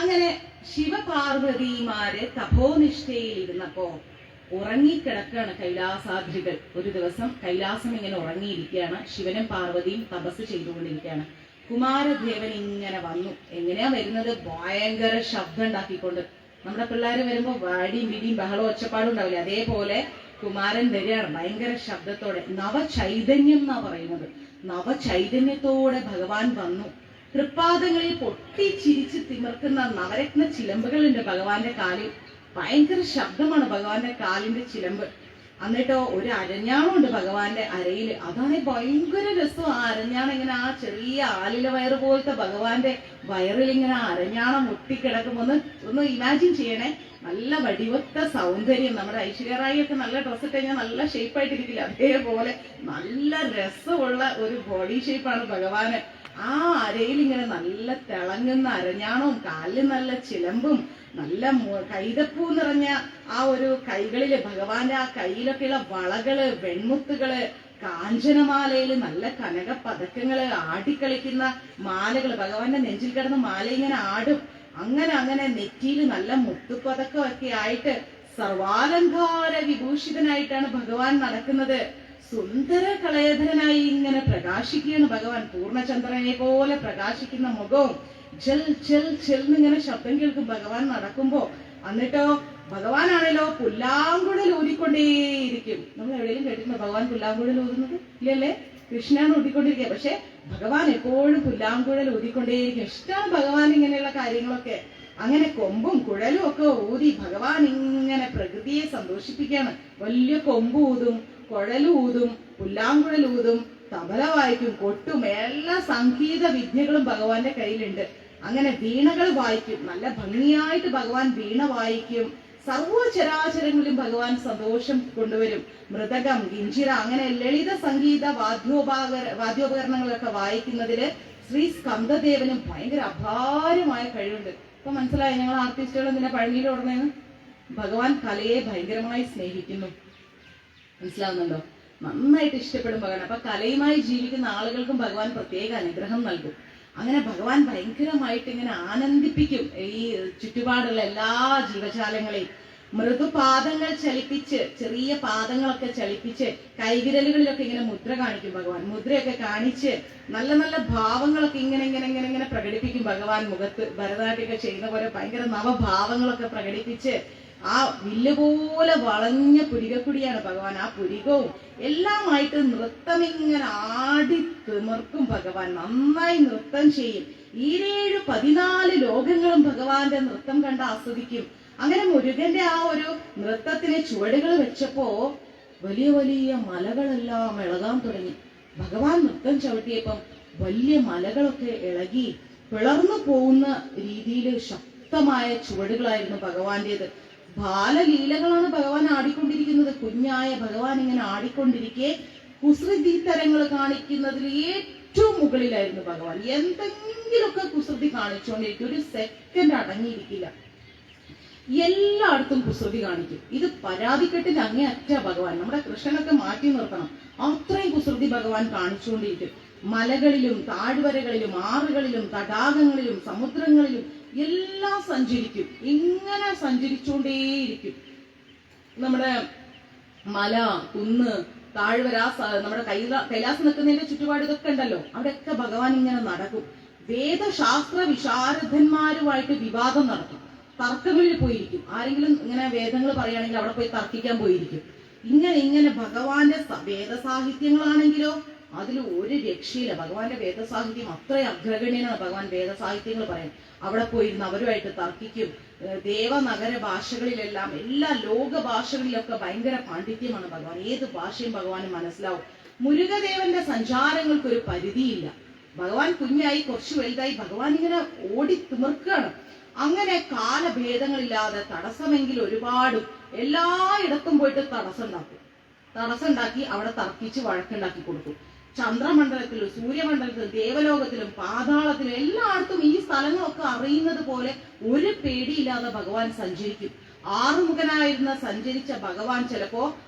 അങ്ങനെ ശിവപാർവതിമാര് തപോനിഷ്ഠയിൽ ഇരുന്നപ്പോ ഉറങ്ങിക്കിടക്കാണ് കൈലാസാദ്രികൾ. ഒരു ദിവസം കൈലാസം ഇങ്ങനെ ഉറങ്ങിയിരിക്കുകയാണ്. ശിവനും പാർവതിയും തപസ് ചെയ്തുകൊണ്ടിരിക്കുകയാണ്. കുമാരദേവൻ ഇങ്ങനെ വന്നു. എങ്ങനെയാ വരുന്നത്? ഭയങ്കര ശബ്ദം ഉണ്ടാക്കിക്കൊണ്ട്. നമ്മുടെ പിള്ളേര് വരുമ്പോ വാടിയും വിടിയും ബഹളവും ഒച്ചപ്പാടും ഉണ്ടാവില്ലേ, അതേപോലെ കുമാരൻ വരികയാണ് ഭയങ്കര ശബ്ദത്തോടെ. നവചൈതന്യം എന്നാ പറയുന്നത്. നവചൈതന്യത്തോടെ ഭഗവാൻ വന്നു. തൃപ്പാദങ്ങളിൽ പൊട്ടിച്ചിരിച്ച് തിമിർക്കുന്ന നവരത്ന ചിലമ്പുകളുണ്ട് ഭഗവാന്റെ കാലിൽ. ഭയങ്കര ശബ്ദമാണ് ഭഗവാന്റെ കാലിന്റെ ചിലമ്പ്. എന്നിട്ടോ ഒരു അരഞ്ഞാണുണ്ട് ഭഗവാന്റെ അരയില്. അതാണ് ഭയങ്കര രസം. ആ അരഞ്ഞാണം ഇങ്ങനെ ആ ചെറിയ ആലില വയറ് പോലത്തെ ഭഗവാന്റെ വയറിൽ ഇങ്ങനെ അരഞ്ഞാണം മുട്ടിക്കിടക്കുമ്പോ ഒന്ന് ഇമാജിൻ ചെയ്യണേ. നല്ല വടിവത്ത സൗന്ദര്യം. നമ്മുടെ ഐശ്വര്യറായി ഒക്കെ നല്ല ഡ്രസ്സ് ഇട്ട് കഴിഞ്ഞാൽ നല്ല ഷേപ്പായിട്ടിരിക്കില്ല, അതേപോലെ നല്ല രസമുള്ള ഒരു ബോഡി ഷേപ്പാണ് ഭഗവാന്. ആ അരയിൽ ഇങ്ങനെ നല്ല തിളങ്ങുന്ന അരഞ്ഞാണവും കാലിൽ നല്ല ചിലമ്പും നല്ല കൈതപ്പൂ നിറഞ്ഞ ആ ഒരു കൈകളില് ഭഗവാന്റെ ആ കയ്യിലൊക്കെയുള്ള വളകള്, വെൺമുത്തുകള്, കാഞ്ചനമാലയില് നല്ല കനക പതക്കങ്ങള്, ആടിക്കളിക്കുന്ന മാലകള്. ഭഗവാന്റെ നെഞ്ചിൽ കിടന്ന മാല ഇങ്ങനെ ആടും. അങ്ങനെ അങ്ങനെ നെറ്റിയിൽ നല്ല മുത്തുപതക്കമൊക്കെ ആയിട്ട് സർവാലങ്കാര വിഭൂഷിതനായിട്ടാണ് ഭഗവാൻ നടക്കുന്നത്. സുന്ദര കളയധരനായി ഇങ്ങനെ പ്രകാശിക്കുകയാണ് ഭഗവാൻ. പൂർണ്ണചന്ദ്രനെ പോലെ പ്രകാശിക്കുന്ന മുഖവും ചെൽ ചെൽ ചെല്ലിങ്ങനെ ശബ്ദം കേൾക്കും ഭഗവാൻ നടക്കുമ്പോ. എന്നിട്ടോ ഭഗവാനാണല്ലോ പുല്ലാങ്കുഴൽ ഊതിക്കൊണ്ടേയിരിക്കും. നമ്മൾ എവിടെയെങ്കിലും കേട്ടിട്ടുണ്ടോ ഭഗവാൻ പുല്ലാങ്കുഴൽ ഊതുന്നത്? ഇല്ലല്ലേ? കൃഷ്ണനാണ് ഊതിക്കൊണ്ടിരിക്കുക. പക്ഷെ ഭഗവാൻ എപ്പോഴും പുല്ലാങ്കുഴൽ ഊതിക്കൊണ്ടേയിരിക്കും. ഇഷ്ടമാണ് ഭഗവാൻ ഇങ്ങനെയുള്ള കാര്യങ്ങളൊക്കെ. അങ്ങനെ കൊമ്പും കുഴലും ഒക്കെ ഊതി ഭഗവാൻ ഇങ്ങനെ പ്രകൃതിയെ സന്തോഷിപ്പിക്കുകയാണ്. വലിയ കൊമ്പ് ഊതും, കുഴലൂതും, പുല്ലാങ്കുഴലൂതും, തബല വായിക്കും, കൊട്ടും, എല്ലാ സംഗീത വിദ്യകളും ഭഗവാന്റെ കയ്യിലുണ്ട്. അങ്ങനെ വീണകൾ വായിക്കും. നല്ല ഭംഗിയായിട്ട് ഭഗവാൻ വീണ വായിക്കും. സർവചരാചരങ്ങളിലും ഭഗവാൻ സന്തോഷം കൊണ്ടുവരും. മൃദകം, ഗിഞ്ചിറ, അങ്ങനെ ലളിത സംഗീത വാദ്യോപകരണങ്ങളൊക്കെ വായിക്കുന്നതില് ശ്രീ സ്കന്ദദേവനും ഭയങ്കര അപാരമായ കഴിവുണ്ട്. ഇപ്പൊ മനസ്സിലായി ഞങ്ങൾ ആർട്ടിസ്റ്റുകൾ എന്തിനാ പഴനിയിൽ ഓടുന്നതെന്ന്? ഭഗവാൻ കലയെ ഭയങ്കരമായി സ്നേഹിക്കുന്നു. മനസ്സിലാവുന്നുണ്ടോ? നന്നായിട്ട് ഇഷ്ടപ്പെടും ഭഗവാൻ. അപ്പൊ കലയുമായി ജീവിക്കുന്ന ആളുകൾക്കും ഭഗവാൻ പ്രത്യേക അനുഗ്രഹം നൽകും. അങ്ങനെ ഭഗവാൻ ഭയങ്കരമായിട്ട് ഇങ്ങനെ ആനന്ദിപ്പിക്കും ഈ ചുറ്റുപാടുള്ള എല്ലാ ജീവജാലങ്ങളെയും. മൃദുപാദങ്ങൾ ചലിപ്പിച്ച്, ചെറിയ പാദങ്ങളൊക്കെ ചലിപ്പിച്ച്, കൈവിരലുകളിലൊക്കെ ഇങ്ങനെ മുദ്ര കാണിക്കും ഭഗവാൻ. മുദ്രയൊക്കെ കാണിച്ച് നല്ല നല്ല ഭാവങ്ങളൊക്കെ ഇങ്ങനെ ഇങ്ങനെ ഇങ്ങനെ ഇങ്ങനെ പ്രകടിപ്പിക്കും ഭഗവാൻ മുഖത്ത്. ഭരതനാട്യമൊക്കെ ചെയ്യുന്ന പോലെ ഭയങ്കര നവഭാവങ്ങളൊക്കെ പ്രകടിപ്പിച്ച് ആ വില്ല് പോലെ വളഞ്ഞ പുരികക്കുടിയാണ് ഭഗവാൻ. ആ പുരികവും എല്ലാമായിട്ട് നൃത്തം ഇങ്ങനെ ആടി തിമിർക്കും ഭഗവാൻ. നന്നായി നൃത്തം ചെയ്യും. 14 ലോകങ്ങളും ഭഗവാന്റെ നൃത്തം കണ്ട് ആസ്വദിക്കും. അങ്ങനെ മുരുകന്റെ ആ ഒരു നൃത്തത്തിന് ചുവടുകൾ വെച്ചപ്പോ വലിയ വലിയ മലകളെല്ലാം ഇളകാൻ തുടങ്ങി. ഭഗവാൻ നൃത്തം ചവിട്ടിയപ്പം വലിയ മലകളൊക്കെ ഇളകി പിളർന്നു പോകുന്ന രീതിയിൽ ശക്തമായ ചുവടുകളായിരുന്നു ഭഗവാന്റേത്. ബാലലീലകളാണ് ഭഗവാൻ ആടിക്കൊണ്ടിരിക്കുന്നത്. കുഞ്ഞായ ഭഗവാൻ ഇങ്ങനെ ആടിക്കൊണ്ടിരിക്കെ കുസൃതി തരങ്ങൾ കാണിക്കുന്നതിൽ ഏറ്റവും മുകളിലായിരുന്നു ഭഗവാൻ. എന്തെങ്കിലുമൊക്കെ കുസൃതി കാണിച്ചുകൊണ്ടിരിക്കും. ഒരു സെക്കൻഡ് അടങ്ങിയിരിക്കില്ല. എല്ലായിടത്തും കുസൃതി കാണിക്കും. ഇത് പരാതിക്കെട്ടിൽ അങ്ങേയറ്റ ഭഗവാൻ. നമ്മുടെ കൃഷ്ണനൊക്കെ മാറ്റി നിർത്തണം. അത്രയും കുസൃതി ഭഗവാൻ കാണിച്ചുകൊണ്ടിരിക്കും. മലകളിലും താഴ്വരകളിലും ആറുകളിലും തടാകങ്ങളിലും സമുദ്രങ്ങളിലും എല്ലാം സഞ്ചരിക്കും. ഇങ്ങനെ സഞ്ചരിച്ചുകൊണ്ടേയിരിക്കും. നമ്മുടെ മല, കുന്ന്, താഴ്വര, നമ്മുടെ കൈലാസം നിൽക്കുന്നതിന്റെ ചുറ്റുപാട് ഇതൊക്കെ ഉണ്ടല്ലോ, അവിടെയൊക്കെ ഭഗവാൻ ഇങ്ങനെ നടക്കും. വേദശാസ്ത്ര വിശാരദന്മാരുമായിട്ട് വിവാദം നടത്തും. തർക്കങ്ങളിൽ പോയിരിക്കും. ആരെങ്കിലും ഇങ്ങനെ വേദങ്ങൾ പറയുകയാണെങ്കിൽ അവിടെ പോയി തർക്കിക്കാൻ പോയിരിക്കും. ഇങ്ങനെ ഭഗവാന്റെ വേദസാഹിത്യങ്ങളാണെങ്കിലോ അതിൽ ഒരു രക്ഷയില്ല. ഭഗവാന്റെ വേദസാഹിത്യം അത്രയും അഗ്രഗണ്യനാണ്. ഭഗവാൻ വേദസാഹിത്യങ്ങൾ പറയും. അവിടെ പോയിരുന്ന് അവരുമായിട്ട് തർക്കിക്കും. ദേവനഗര ഭാഷകളിലെല്ലാം, എല്ലാ ലോക ഭാഷകളിലൊക്കെ ഭയങ്കര പാണ്ഡിത്യമാണ് ഭഗവാൻ. ഏത് ഭാഷയും ഭഗവാന് മനസ്സിലാവും. മുരുകദേവന്റെ സഞ്ചാരങ്ങൾക്ക് ഒരു പരിധിയില്ല. ഭഗവാൻ കുഞ്ഞായി കുറച്ച് വലുതായി ഭഗവാൻ ഇങ്ങനെ ഓടി തിമിർക്കുകയാണ്. അങ്ങനെ കാലഭേദങ്ങളില്ലാതെ തടസ്സമെങ്കിൽ ഒരുപാട് എല്ലായിടത്തും പോയിട്ട് തടസ്സം ഉണ്ടാക്കി അവിടെ തർക്കിച്ച് വഴക്കുണ്ടാക്കി കൊടുക്കും. ചന്ദ്രമണ്ഡലത്തിലും സൂര്യമണ്ഡലത്തിലും ദേവലോകത്തിലും പാതാളത്തിലും എല്ലായിടത്തും ഈ സ്ഥലങ്ങളൊക്കെ അറിയുന്നത് പോലെ ഒരു പേടിയില്ലാതെ ഭഗവാൻ സഞ്ചരിക്കും. ആറുമുഖനായിരുന്ന സഞ്ചരിച്ച ഭഗവാൻ ചിലപ്പോ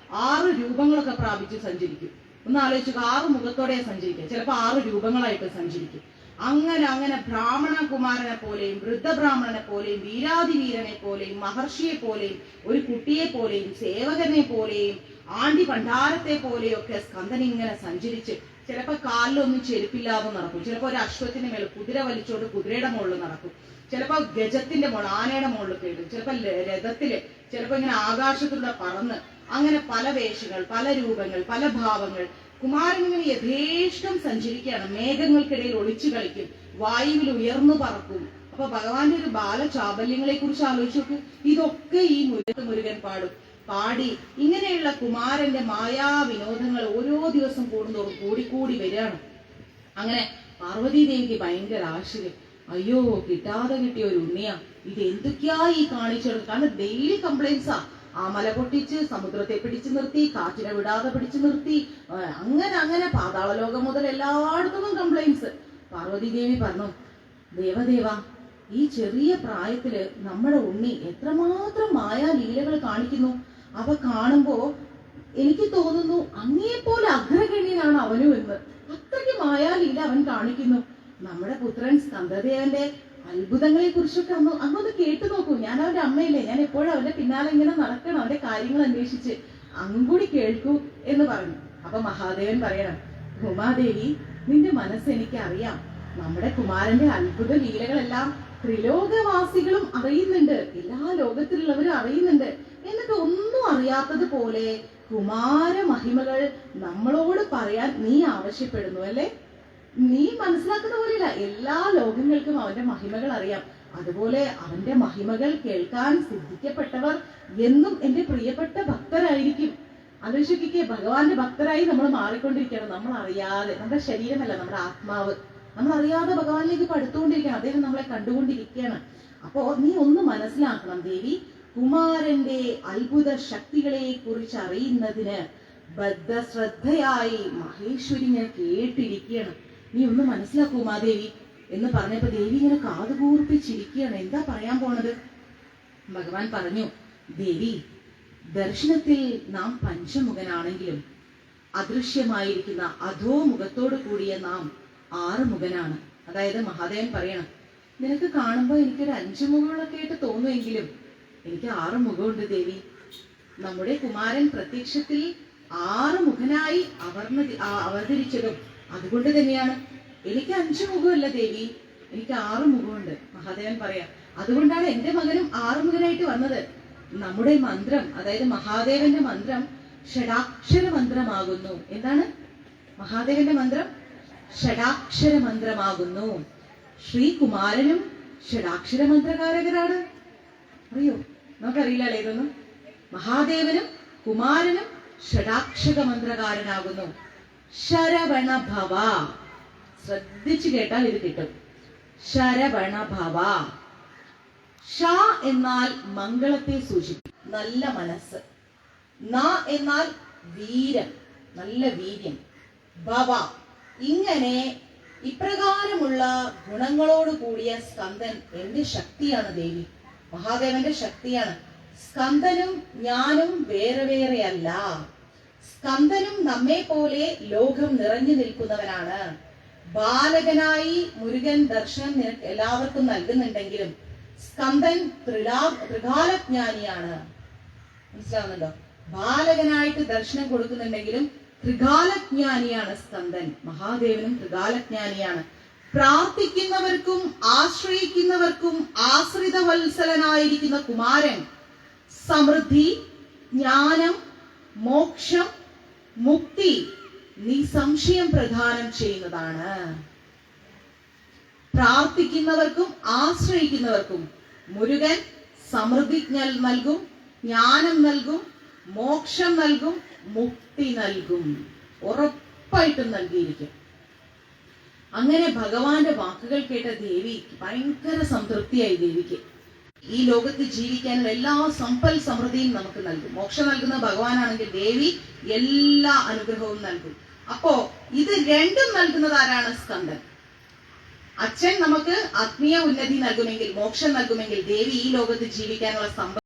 6 രൂപങ്ങളൊക്കെ പ്രാപിച്ച് സഞ്ചരിക്കും. ഒന്ന് ആലോചിച്ചു, 6 മുഖത്തോടെ സഞ്ചരിക്കുക. ചിലപ്പോ 6 രൂപങ്ങളായിട്ട് സഞ്ചരിക്കും. അങ്ങനെ അങ്ങനെ ബ്രാഹ്മണ കുമാരനെ പോലെയും വൃദ്ധബ്രാഹ്മണനെ പോലെയും വീരാതിവീരനെ പോലെയും മഹർഷിയെ പോലെയും ഒരു കുട്ടിയെ പോലെയും സേവകനെ പോലെയും ആണ്ടി ഭണ്ഡാരത്തെ പോലെയൊക്കെ സ്കന്ദൻ ഇങ്ങനെ സഞ്ചരിച്ച് ചിലപ്പോ കാലിലൊന്നും ചെരുപ്പില്ലാതെ നടക്കും, ചിലപ്പോ ഒരു അശ്വത്തിന്റെ മേൽ കുതിര വലിച്ചോണ്ട് കുതിരയുടെ മുകളിൽ നടക്കും, ചിലപ്പോ ഗജത്തിന്റെ മുകളിൽ ആനയുടെ മുകളിൽ കയറും, ചിലപ്പോ രഥത്തില്, ചിലപ്പോ ഇങ്ങനെ ആകാശത്തിലൂടെ പറന്ന്, അങ്ങനെ പല വേഷങ്ങൾ, പല രൂപങ്ങൾ, പല ഭാവങ്ങൾ. കുമാരൻ ഇങ്ങനെ യഥേഷ്ടം സഞ്ചരിക്കുകയാണ്. മേഘങ്ങൾക്കിടയിൽ ഒളിച്ചു കളിക്കും, വായുവിൽ ഉയർന്നു പറക്കും. അപ്പൊ ഭഗവാന്റെ ഒരു ബാലചാബല്യങ്ങളെ കുറിച്ച് ആലോചിച്ച് നോക്ക്. ഇതൊക്കെ ഈ മുരുകൻ പാടി ഇങ്ങനെയുള്ള കുമാരന്റെ മായാവിനോദങ്ങൾ ഓരോ ദിവസം കൂടുന്തോറും കൂടിക്കൂടി വരികയാണ്. അങ്ങനെ പാർവതി ദേവിക്ക് ഭയങ്കര ആശ്ചര്യം. അയ്യോ, കിട്ടാതെ കിട്ടിയ ഒരു ഉണ്ണിയാ, ഇത് എന്തൊക്കെയാ ഈ കാണിച്ചത്? കാരണം ഡെയിലി കംപ്ലൈൻസാ. ആ മല പൊട്ടിച്ച് സമുദ്രത്തെ പിടിച്ചു നിർത്തി, കാറ്റിനെ വിടാതെ പിടിച്ചു നിർത്തി, അങ്ങനെ അങ്ങനെ പാതാള ലോകം മുതൽ എല്ലായിടത്തും കംപ്ലൈൻസ്. പാർവതി ദേവി പറഞ്ഞു, ദേവദേവ, ഈ ചെറിയ പ്രായത്തില് നമ്മുടെ ഉണ്ണി എത്രമാത്രം മായാലീലകൾ കാണിക്കുന്നു. അവ കാണുമ്പോ എനിക്ക് തോന്നുന്നു അങ്ങേപോലെ അഗ്രഗണ്യനാണ് അവനും എന്ന്. അത്രയ്ക്ക് മായാലീല അവൻ കാണിക്കുന്നു. നമ്മുടെ പുത്രൻ സ്കന്ദദേവന്റെ അത്ഭുതങ്ങളെ കുറിച്ചൊക്കെ അന്നൊന്ന് കേട്ടു നോക്കൂ. ഞാൻ അവന്റെ അമ്മയില്ലേ, ഞാൻ എപ്പോഴും അവന്റെ പിന്നാലെ ഇങ്ങനെ നടക്കണം, അവന്റെ കാര്യങ്ങൾ അന്വേഷിച്ച്, അങ്ങൂടി കേൾക്കൂ എന്ന് പറഞ്ഞു. അപ്പൊ മഹാദേവൻ പറയണം, ഉമാദേവി, നിന്റെ മനസ്സ് എനിക്ക് അറിയാം. നമ്മുടെ കുമാരന്റെ അത്ഭുത ലീലകളെല്ലാം ത്രിലോകവാസികളും അറിയുന്നുണ്ട്, എല്ലാ ലോകത്തിലുള്ളവരും അറിയുന്നുണ്ട്. എന്നിട്ട് ഒന്നും അറിയാത്തതുപോലെ കുമാര മഹിമകൾ നമ്മളോട് പറയാൻ നീ ആവശ്യപ്പെടുന്നു അല്ലേ? നീ മനസ്സിലാക്കുന്ന പോലെയല്ല, എല്ലാ ലോകങ്ങൾക്കും അവന്റെ മഹിമകൾ അറിയാം. അതുപോലെ അവന്റെ മഹിമകൾ കേൾക്കാൻ സിദ്ധിക്കപ്പെട്ടവർ എന്നും എന്റെ പ്രിയപ്പെട്ട ഭക്തരായിരിക്കും. ആലോചിക്കെ, ഭഗവാന്റെ ഭക്തരായി നമ്മൾ മാറിക്കൊണ്ടിരിക്കുകയാണ്. നമ്മൾ അറിയാതെ, നമ്മുടെ ശരീരമല്ല, നമ്മുടെ ആത്മാവ്, നമ്മൾ അറിയാതെ ഭഗവാനിലേക്ക് പടുത്തുകൊണ്ടിരിക്കുകയാണ്. അദ്ദേഹം നമ്മളെ കണ്ടുകൊണ്ടിരിക്കുകയാണ്. അപ്പോ നീ ഒന്ന് മനസ്സിലാക്കണം ദേവി, കുമാരന്റെ അത്ഭുത ശക്തികളെ കുറിച്ച് അറിയുന്നതിന് ബദ്ധശ്രദ്ധയായി മഹേശ്വരി ഞാൻ കേട്ടിരിക്കുകയാണ്. നീ ഒന്ന് മനസ്സിലാക്കൂ ഉമാദേവി എന്ന് പറഞ്ഞപ്പോ ദേവി ഇങ്ങനെ കാതുകൂർപ്പിച്ചിരിക്കുകയാണ്. എന്താ പറയാൻ പോണത്? ഭഗവാൻ പറഞ്ഞു, ദേവി, ദർശനത്തിൽ നാം പഞ്ചമുഖനാണെങ്കിലും അദൃശ്യമായിരിക്കുന്ന അധോമുഖത്തോട് കൂടിയ നാം 6 മുഖനാണ്. അതായത് മഹാദേവൻ പറയണം, നിനക്ക് കാണുമ്പോ എനിക്കൊരു 5 മുഖങ്ങളൊക്കെ ആയിട്ട് തോന്നുമെങ്കിലും എനിക്ക് 6 മുഖമുണ്ട് ദേവി. നമ്മുടെ കുമാരൻ പ്രത്യക്ഷത്തിൽ 6 മുഖനായി അവതരിച്ചതും അതുകൊണ്ട് തന്നെയാണ്. എനിക്ക് 5 മുഖമല്ല ദേവി, എനിക്ക് 6 മുഖമുണ്ട്. മഹാദേവൻ പറയാം, അതുകൊണ്ടാണ് എന്റെ മകനും 6 മുഖനായിട്ട് വന്നത്. നമ്മുടെ മന്ത്രം, അതായത് മഹാദേവന്റെ മന്ത്രം ഷഡാക്ഷര മന്ത്രമാകുന്നു. എന്താണ് മഹാദേവന്റെ മന്ത്രം? ഷഡാക്ഷര മന്ത്രമാകുന്നു. ശ്രീകുമാരനും ഷഡാക്ഷര മന്ത്രകാരകരാണ്. അറിയോ? നമുക്കറിയില്ല ഇതൊന്നും. മഹാദേവനും കുമാരനും ഷഡാക്ഷര മന്ത്രകാരനാകുന്നു. ശരവണ ഭവ, ശ്രദ്ധിച്ചു കേട്ടാൽ ഇത് കിട്ടും. ശരവണ ഭവ. ഷ എന്നാൽ മംഗളത്തെ സൂചിപ്പിക്കും, നല്ല മനസ്സ്. ന എന്നാൽ വീരം, നല്ല വീര്യം. ഭവ, ഇങ്ങനെ ഇപ്രകാരമുള്ള ഗുണങ്ങളോട് കൂടിയ സ്കന്ദൻ എന്റെ ശക്തിയാണ് ദേവി, മഹാദേവന്റെ ശക്തിയാണ്. സ്കന്ദനും ഞാനും വേറെ വേറെയല്ല. സ്കന്ദനും നമ്മെ പോലെ ലോകം നിറഞ്ഞു നിൽക്കുന്നവനാണ്. ബാലകനായി മുരുകൻ ദർശനം നിനക്ക് എല്ലാവർക്കും നൽകുന്നുണ്ടെങ്കിലും സ്കന്ദൻ ത്രികാലജ്ഞാനിയാണ്. മനസ്സിലാവുന്നുണ്ടോ? ബാലകനായിട്ട് ദർശനം കൊടുക്കുന്നുണ്ടെങ്കിലും ത്രികാലജ്ഞാനിയാണ് സ്കന്ദൻ. മഹാദേവനും ത്രികാലജ്ഞാനിയാണ്. പ്രാർത്ഥിക്കുന്നവർക്കും ആശ്രയിക്കുന്നവർക്കും ആശ്രിത വത്സലനായിരിക്കുന്ന കുമാരൻ സമൃദ്ധി, ജ്ഞാനം, മോക്ഷം, മുക്തി നിസംശയം പ്രദാനം ചെയ്യുന്നതാണ്. പ്രാർത്ഥിക്കുന്നവർക്കും ആശ്രയിക്കുന്നവർക്കും മുരുകൻ സമൃദ്ധി നൽകും, ജ്ഞാനം നൽകും, മോക്ഷം നൽകും, മുക്തി നൽകും. ഉറപ്പായിട്ടും നൽകിയിരിക്കും. അങ്ങനെ ഭഗവാന്റെ വാക്കുകൾ കേട്ട ദേവി ഭയങ്കര സംതൃപ്തിയായി. ദേവിക്ക് ഈ ലോകത്ത് ജീവിക്കാനുള്ള എല്ലാ സമ്പൽ സമൃദ്ധിയും നമുക്ക് നൽകും. മോക്ഷം നൽകുന്ന ഭഗവാനാണെങ്കിൽ ദേവി എല്ലാ അനുഗ്രഹവും നൽകും. അപ്പോ ഇത് രണ്ടും നൽകുന്നത് ആരാണ്? സ്കന്ദൻ. അച്ഛൻ നമുക്ക് ആത്മീയ ഉന്നതി നൽകുമെങ്കിൽ, മോക്ഷം നൽകുമെങ്കിൽ, ദേവി ഈ ലോകത്ത് ജീവിക്കാനുള്ള സമ്പൽ